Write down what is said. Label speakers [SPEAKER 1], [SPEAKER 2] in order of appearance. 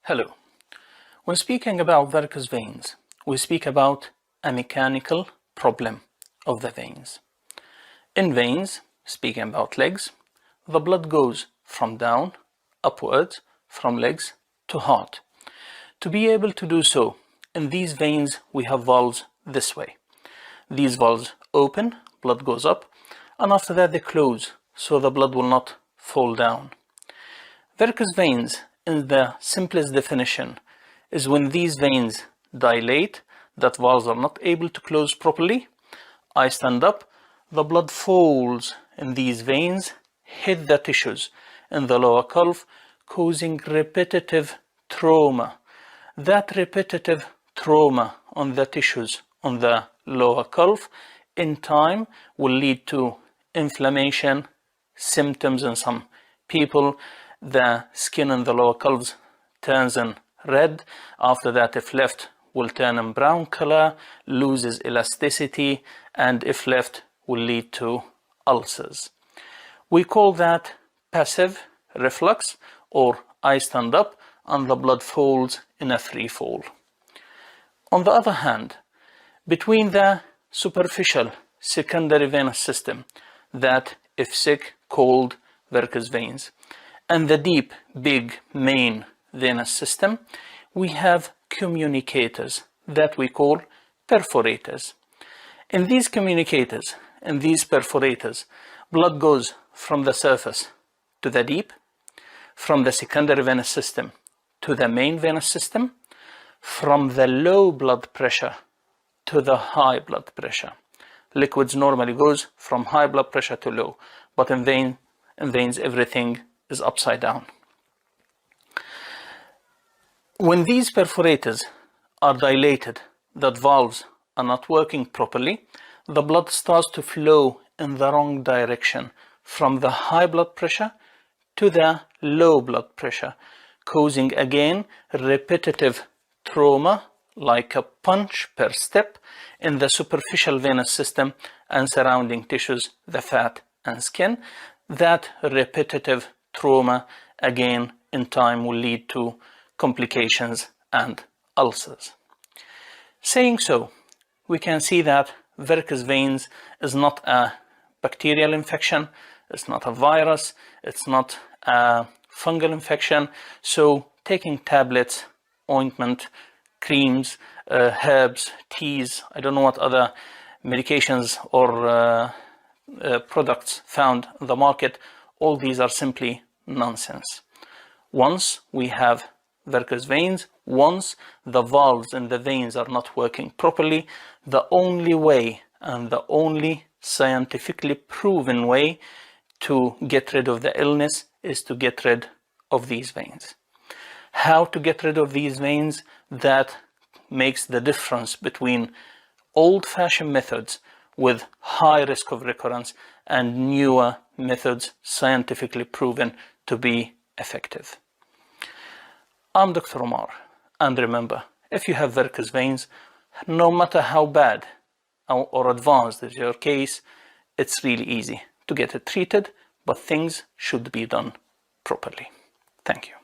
[SPEAKER 1] Hello. When speaking about varicose veins, we speak about a mechanical problem of the veins. In veins, speaking about legs, the blood goes from down, upwards, from legs to heart. To be able to do so, in these veins we have valves this way. These valves open, blood goes up, and after that they close, so the blood will not fall down. Varicose veins, in the simplest definition, is when these veins dilate, that valves are not able to close properly. I stand up, the blood falls in these veins, hit the tissues in the lower calf, causing repetitive trauma. That repetitive trauma on the tissues on the lower calf in time will lead to inflammation, symptoms in some people. The skin in the lower calves turns in red. After that, if left, will turn in brown color, loses elasticity, and if left, will lead to ulcers. We call that passive reflux, or I stand up and the blood falls in a free fall. On the other hand, between the superficial secondary venous system, that if sick, called varicose veins, and the deep, big, main venous system, we have communicators that we call perforators. In these communicators, in these perforators, blood goes from the surface to the deep, from the secondary venous system to the main venous system, from the low blood pressure to the high blood pressure. Liquids normally goes from high blood pressure to low, but in veins everything is upside down. When these perforators are dilated, that valves are not working properly, the blood starts to flow in the wrong direction from the high blood pressure to the low blood pressure, causing again repetitive trauma like a punch per step in the superficial venous system and surrounding tissues, the fat and skin. That repetitive trauma again in time will lead to complications and ulcers. Saying so, we can see that varicose veins is not a bacterial infection, it's not a virus, it's not a fungal infection. So taking tablets, ointment, creams, herbs, teas, I don't know what other medications or products found on the market, all these are simply nonsense. Once we have varicose veins, once the valves in the veins are not working properly, the only way and the only scientifically proven way to get rid of the illness is to get rid of these veins. How to get rid of these veins? That makes the difference between old-fashioned methods with high risk of recurrence and newer methods scientifically proven to be effective. I'm Dr. Omar, and remember, if you have varicose veins, no matter how bad or advanced is your case, it's really easy to get it treated, but things should be done properly. Thank you.